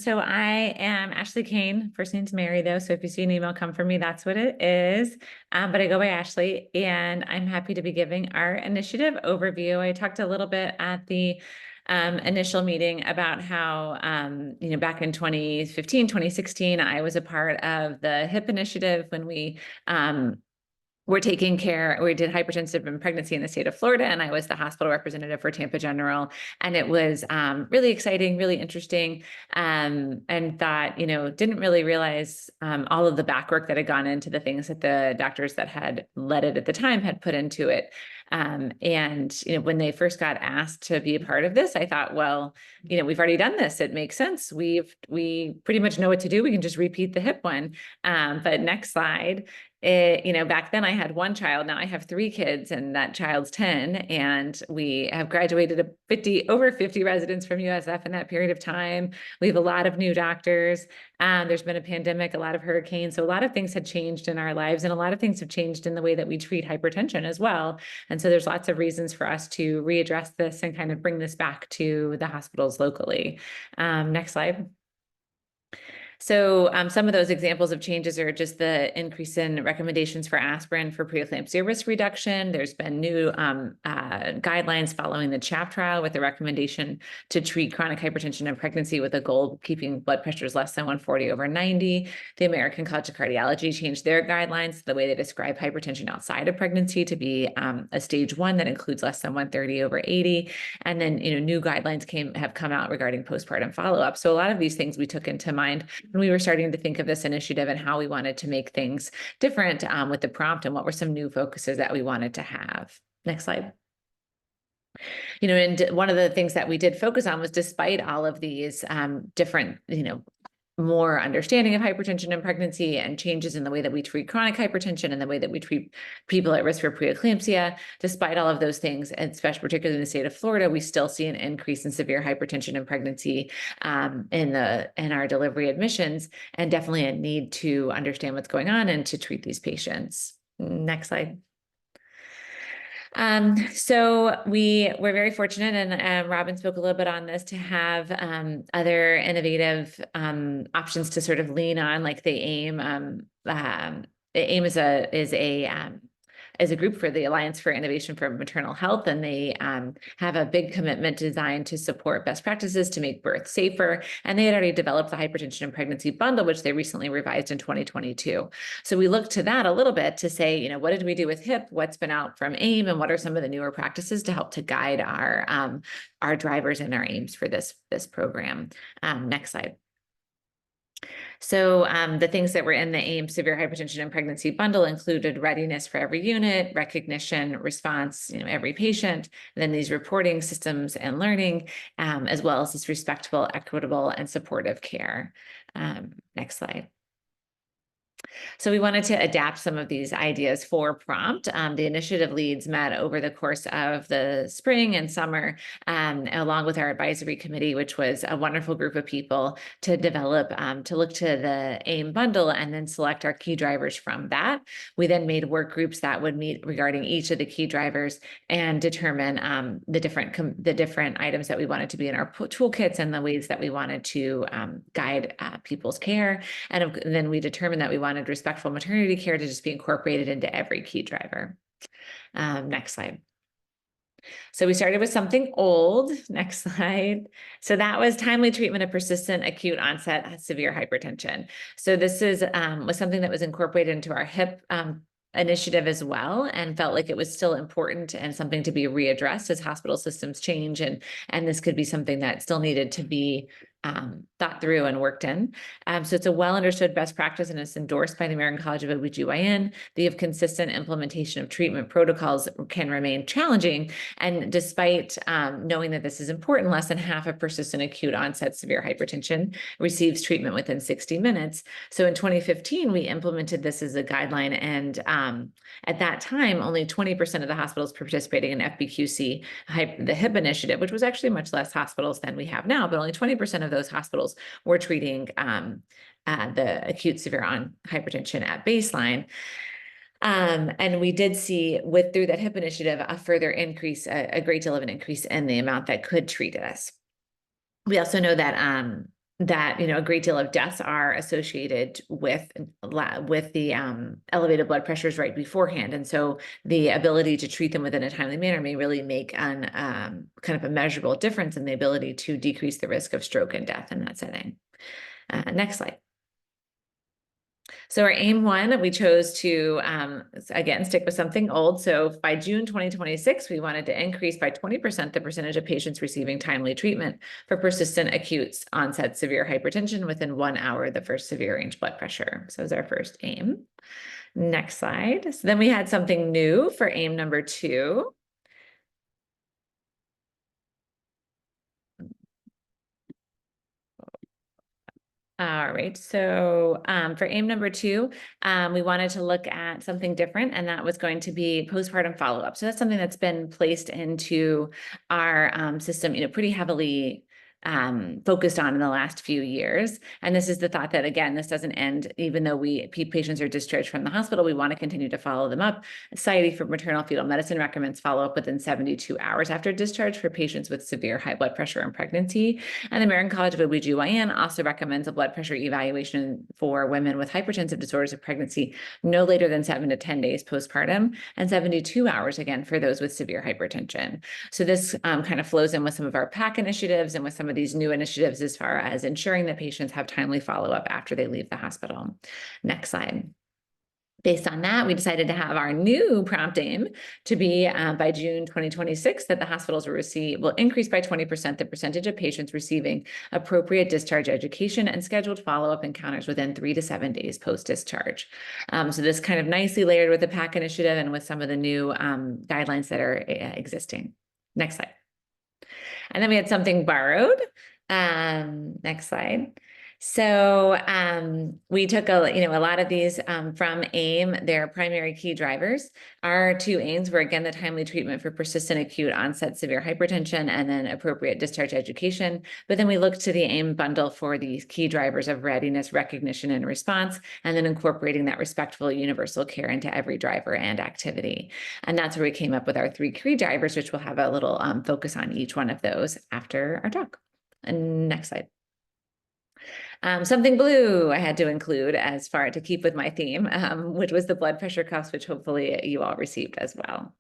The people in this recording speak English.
So I am Ashley Cain. First name's Mary, though. So if you see an email come from me, that's what it is. But I go by Ashley, and I'm happy to be giving our initiative overview. I talked a little bit at the initial meeting about how, back in 2015, 2016, I was a part of the HIP initiative when we we're taking care, we did hypertensive and pregnancy in the state of Florida, and I was the hospital representative for Tampa General. And it was really exciting, really interesting, and thought, didn't really realize all of the back work that had gone into the things that the doctors that had led it at the time had put into it. When they first got asked to be a part of this, I thought, well, we've already done this. It makes sense. We pretty much know what to do. We can just repeat the HIP one. But next slide. Back then I had one child. Now I have 3 kids, and that child's 10. And we have graduated over 50 residents from USF in that period of time. We have a lot of new doctors. There's been a pandemic, a lot of hurricanes. So a lot of things had changed in our lives, and a lot of things have changed in the way that we treat hypertension as well. And so there's lots of reasons for us to readdress this and kind of bring this back to the hospitals locally. Next slide. So some of those examples of changes are just the increase in recommendations for aspirin for preeclampsia risk reduction. There's been new guidelines following the CHAP trial with the recommendation to treat chronic hypertension in pregnancy with a goal of keeping blood pressures less than 140/90. The American College of Cardiology changed their guidelines, the way they describe hypertension outside of pregnancy, to be a stage 1 that includes less than 130/80. And then new guidelines have come out regarding postpartum follow-up. So a lot of these things we took into mind when we were starting to think of this initiative and how we wanted to make things different with the prompt, and what were some new focuses that we wanted to have. Next slide. And one of the things that we did focus on was, despite all of these different, more understanding of hypertension in pregnancy and changes in the way that we treat chronic hypertension and the way that we treat people at risk for preeclampsia, despite all of those things, and especially particularly in the state of Florida, we still see an increase in severe hypertension in pregnancy in our delivery admissions, and definitely a need to understand what's going on and to treat these patients. Next slide. So we're very fortunate, and Robin spoke a little bit on this, to have other innovative options to sort of lean on, like the AIM. AIM is a group for the Alliance for Innovation for Maternal Health, and they have a big commitment designed to support best practices to make birth safer. And they had already developed the hypertension and pregnancy bundle, which they recently revised in 2022. So we looked to that a little bit to say, what did we do with HIP? What's been out from AIM, and what are some of the newer practices to help to guide our drivers and our aims for this program? Next slide. So the things that were in the AIM severe hypertension and pregnancy bundle included readiness for every unit, recognition, response, every patient, and then these reporting systems and learning, as well as this respectful, equitable, and supportive care. Next slide. So we wanted to adapt some of these ideas for PROMPT. The initiative leads met over the course of the spring and summer, along with our advisory committee, which was a wonderful group of people, to develop, to look to the AIM bundle and then select our key drivers from that. We then made work groups that would meet regarding each of the key drivers and determine the different items that we wanted to be in our toolkits and the ways that we wanted to guide people's care. And then we determined that we wanted respectful maternity care to just be incorporated into every key driver. Next slide. So we started with something old. Next slide. So that was timely treatment of persistent acute onset severe hypertension. So this was something that was incorporated into our HIP initiative as well, and felt like it was still important and something to be readdressed as hospital systems change, and this could be something that still needed to be thought through and worked in. So it's a well understood best practice, and it's endorsed by the American College of OBGYN. The consistent implementation of treatment protocols can remain challenging, and despite knowing that this is important, less than half of persistent acute onset severe hypertension receives treatment within 60 minutes. So in 2015, we implemented this as a guideline, and at that time, only 20% of the hospitals participating in FBQC, the HIP initiative, which was actually much less hospitals than we have now, but only 20% of those hospitals were treating the acute severe hypertension at baseline. And we did see through that HIP initiative a further increase, a great deal of an increase in the amount that could treat us. We also know that that, a great deal of deaths are associated with the elevated blood pressures right beforehand. And so the ability to treat them within a timely manner may really make an kind of a measurable difference in the ability to decrease the risk of stroke and death in that setting. Next slide. So our aim one, we chose to, again, stick with something old. So by June 2026, we wanted to increase by 20% the percentage of patients receiving timely treatment for persistent acute onset severe hypertension within 1 hour of the first severe range blood pressure. So is our first aim. Next slide. So then we had something new for aim number 2. All right, so for aim number 2, we wanted to look at something different, and that was going to be postpartum follow-up. So that's something that's been placed into our system, pretty heavily focused on in the last few years. And this is the thought that, again, this doesn't end, even though patients are discharged from the hospital, we want to continue to follow them up. Society for Maternal Fetal Medicine recommends follow-up within 72 hours after discharge for patients with severe high blood pressure and pregnancy. And the American College of OB/GYN also recommends a blood pressure evaluation for women with hypertensive disorders of pregnancy no later than 7 to 10 days postpartum, and 72 hours, again, for those with severe hypertension. So this kind of flows in with some of our PAC initiatives and with some of these new initiatives as far as ensuring that patients have timely follow-up after they leave the hospital. Next slide. Based on that, we decided to have our new PROMPT aim to be by June 2026 that the hospitals will increase by 20% the percentage of patients receiving appropriate discharge education and scheduled follow-up encounters within 3 to 7 days post-discharge. So this kind of nicely layered with the PAC initiative and with some of the new guidelines that are existing. Next slide. And then we had something borrowed. Next slide. So we took a lot of these from AIM, their primary key drivers. Our 2 aims were, again, the timely treatment for persistent acute onset severe hypertension and then appropriate discharge education. But then we looked to the AIM bundle for these key drivers of readiness, recognition, and response, and then incorporating that respectful universal care into every driver and activity. And that's where we came up with our 3 key drivers, which we'll have a little focus on each one of those after our talk. And next slide. Something blue I had to include as far to keep with my theme, which was the blood pressure cuffs, which hopefully you all received as well.